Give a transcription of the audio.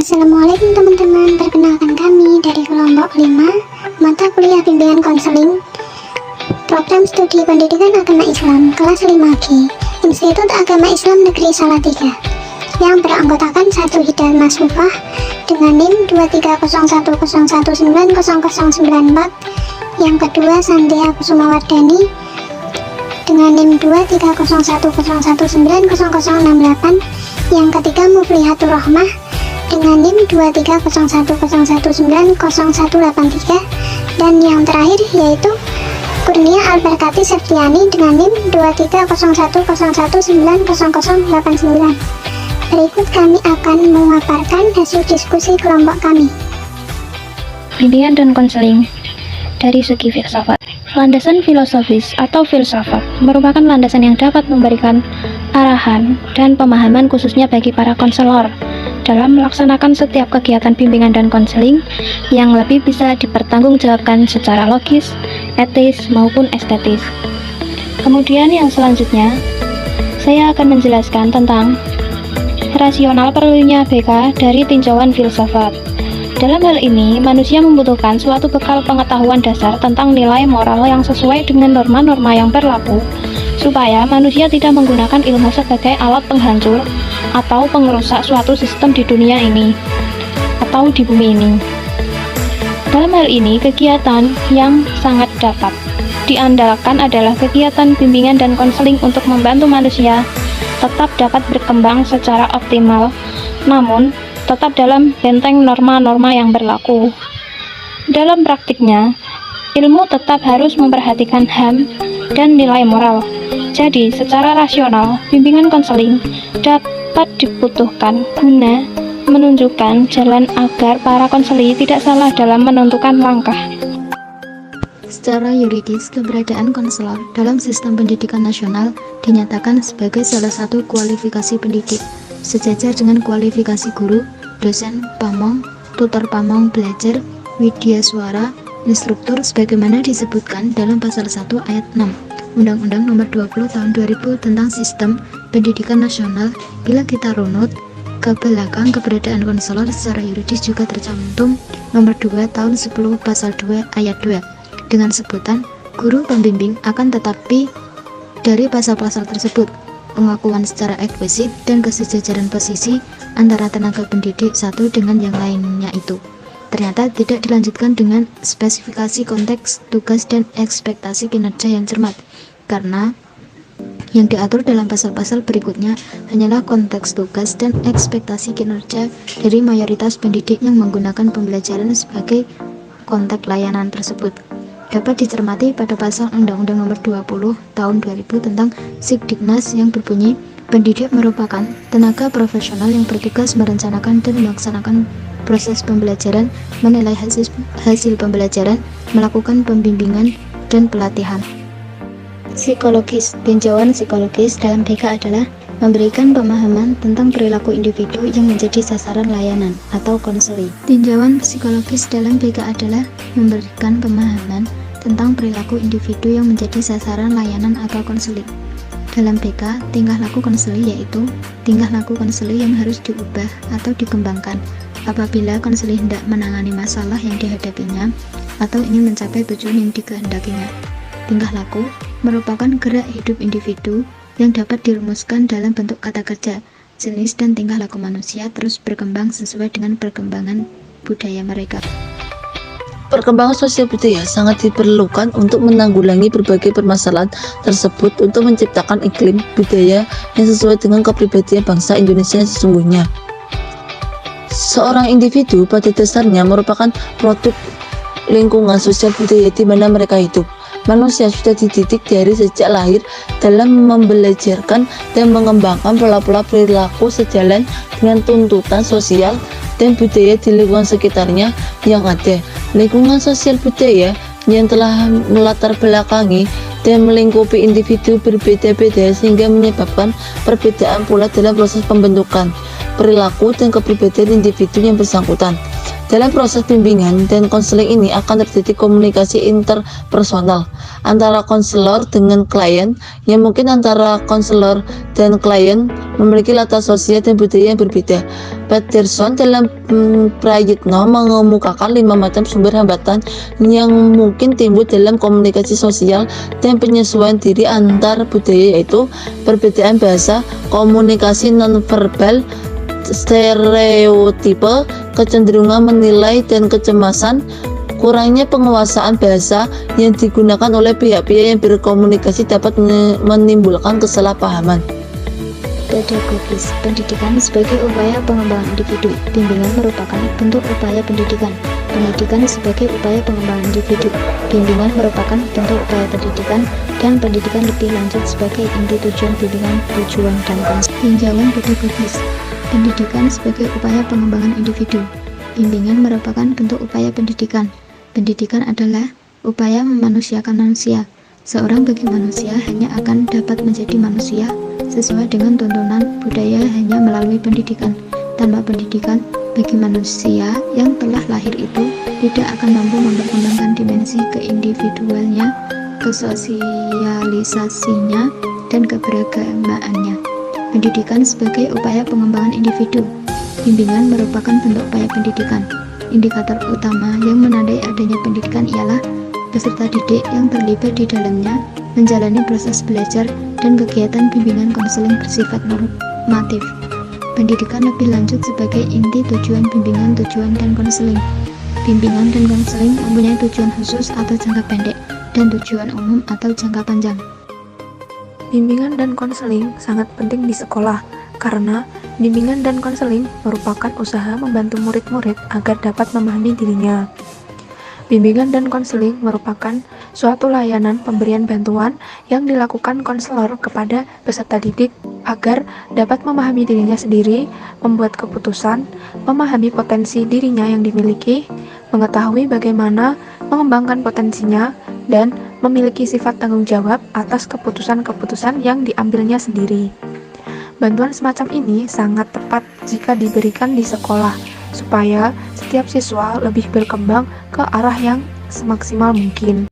Assalamualaikum teman-teman, perkenalkan kami dari kelompok 5 mata kuliah bimbingan konseling program studi pendidikan agama Islam kelas 5G Institut Agama Islam Negeri Salatiga yang beranggotakan 1 Hidayat Masufah dengan NIM 23010190094, yang kedua Sandia Kusumawardani dengan NIM 23010190068, yang ketiga Muflihatur Rohmah dengan NIM 23010190183, dan yang terakhir yaitu Kurnia Alberkati Septiani dengan NIM 23010190089. Berikut kami akan memaparkan hasil diskusi kelompok kami. Bimbingan dan konseling dari segi filsafat. Landasan filosofis atau filsafat merupakan landasan yang dapat memberikan arahan dan pemahaman khususnya bagi para konselor dalam melaksanakan setiap kegiatan bimbingan dan konseling yang lebih bisa dipertanggungjawabkan secara logis, etis, maupun estetis. Kemudian yang selanjutnya, saya akan menjelaskan tentang rasional perlunya BK dari tinjauan filsafat. Dalam hal ini, manusia membutuhkan suatu bekal pengetahuan dasar tentang nilai moral yang sesuai dengan norma-norma yang berlaku, supaya manusia tidak menggunakan ilmu sebagai alat penghancur atau pengrusak suatu sistem di dunia ini atau di bumi ini. Dalam hal ini, kegiatan yang sangat dapat diandalkan adalah kegiatan bimbingan dan konseling untuk membantu manusia tetap dapat berkembang secara optimal, namun tetap dalam benteng norma-norma yang berlaku. Dalam praktiknya, ilmu tetap harus memperhatikan HAM dan nilai moral. Jadi, secara rasional, bimbingan konseling dapat dibutuhkan guna menunjukkan jalan agar para konseli tidak salah dalam menentukan langkah. Secara yuridis, keberadaan konselor dalam sistem pendidikan nasional dinyatakan sebagai salah satu kualifikasi pendidik, sejajar dengan kualifikasi guru, dosen, pamong, tutor pamong belajar, widya suara, instruktur sebagaimana disebutkan dalam pasal 1 ayat 6 Undang-Undang Nomor 20 Tahun 2000 tentang Sistem Pendidikan Nasional. Bila kita runut ke belakang, keberadaan konselor secara yuridis juga tercantum Nomor 2 Tahun 10 Pasal 2 Ayat 2 dengan sebutan guru pembimbing, akan tetapi dari pasal-pasal tersebut pengakuan secara eksplisit dan kesejajaran posisi antara tenaga pendidik satu dengan yang lainnya itu ternyata tidak dilanjutkan dengan spesifikasi konteks, tugas, dan ekspektasi kinerja yang cermat, karena yang diatur dalam pasal-pasal berikutnya hanyalah konteks, tugas, dan ekspektasi kinerja dari mayoritas pendidik yang menggunakan pembelajaran sebagai konteks layanan tersebut. Dapat dicermati pada pasal Undang-Undang Nomor 20 Tahun 2000 tentang Sikdiknas yang berbunyi, pendidik merupakan tenaga profesional yang bertugas merencanakan dan melaksanakan proses pembelajaran, menilai hasil pembelajaran, melakukan pembimbingan dan pelatihan. Psikologis. Tinjauan psikologis dalam BK adalah memberikan pemahaman tentang perilaku individu yang menjadi sasaran layanan atau konseli. Tinjauan psikologis dalam BK adalah memberikan pemahaman tentang perilaku individu yang menjadi sasaran layanan atau konseli. Dalam BK, tingkah laku konseli yaitu tingkah laku konseli yang harus diubah atau dikembangkan apabila konseli hendak menangani masalah yang dihadapinya atau ingin mencapai tujuan yang dikehendakinya. Tingkah laku merupakan gerak hidup individu yang dapat dirumuskan dalam bentuk kata kerja. Jenis dan tingkah laku manusia terus berkembang sesuai dengan perkembangan budaya mereka. Perkembangan sosial budaya sangat diperlukan untuk menanggulangi berbagai permasalahan tersebut untuk menciptakan iklim budaya yang sesuai dengan kepribadian bangsa Indonesia yang sesungguhnya. Seorang individu pada dasarnya merupakan produk lingkungan sosial budaya di mana mereka hidup. Manusia sudah dididik dari sejak lahir dalam membelajarkan dan mengembangkan pola-pola perilaku sejalan dengan tuntutan sosial dan budaya di lingkungan sekitarnya yang ada. Lingkungan sosial budaya yang telah melatar belakangi dan melingkupi individu berbeda-beda sehingga menyebabkan perbedaan pula dalam proses pembentukan perilaku dan kepribadian individu yang bersangkutan. Dalam proses bimbingan dan konseling ini akan terjadi komunikasi interpersonal antara konselor dengan klien, yang mungkin antara konselor dan klien memiliki latar sosial dan budaya yang berbeda. Peterson dalam Prayitno mengemukakan 5 macam sumber hambatan yang mungkin timbul dalam komunikasi sosial dan penyesuaian diri antar budaya, yaitu perbedaan bahasa, komunikasi nonverbal, stereotipe, kecenderungan menilai dan kecemasan, kurangnya penguasaan bahasa yang digunakan oleh pihak-pihak yang berkomunikasi dapat menimbulkan kesalahpahaman. Pedagogis, pendidikan sebagai upaya pengembangan individu. Bimbingan merupakan bentuk upaya pendidikan. Pendidikan sebagai upaya pengembangan individu. Bimbingan merupakan bentuk upaya pendidikan, dan pendidikan lebih lanjut sebagai inti tujuan bimbingan, tujuan dan konsep. Tinjauan pedagogis. Pendidikan sebagai upaya pengembangan individu. Bimbingan merupakan bentuk upaya pendidikan. Pendidikan adalah upaya memanusiakan manusia. Seorang bagi manusia hanya akan dapat menjadi manusia sesuai dengan tuntunan budaya hanya melalui pendidikan. Tanpa pendidikan, bagi manusia yang telah lahir itu tidak akan mampu memperkembangkan dimensi keindividualnya, kesosialisasinya, dan keberagamaannya. Pendidikan sebagai upaya pengembangan individu. Bimbingan merupakan bentuk upaya pendidikan. Indikator utama yang menandai adanya pendidikan ialah peserta didik yang terlibat di dalamnya menjalani proses belajar dan kegiatan bimbingan konseling bersifat normatif. Pendidikan lebih lanjut sebagai inti tujuan bimbingan, tujuan dan konseling. Bimbingan dan konseling mempunyai tujuan khusus atau jangka pendek dan tujuan umum atau jangka panjang. Bimbingan dan konseling sangat penting di sekolah karena bimbingan dan konseling merupakan usaha membantu murid-murid agar dapat memahami dirinya. Bimbingan dan konseling merupakan suatu layanan pemberian bantuan yang dilakukan konselor kepada peserta didik agar dapat memahami dirinya sendiri, membuat keputusan, memahami potensi dirinya yang dimiliki, mengetahui bagaimana mengembangkan potensinya, dan memiliki sifat tanggung jawab atas keputusan-keputusan yang diambilnya sendiri. Bantuan semacam ini sangat tepat jika diberikan di sekolah, supaya setiap siswa lebih berkembang ke arah yang semaksimal mungkin.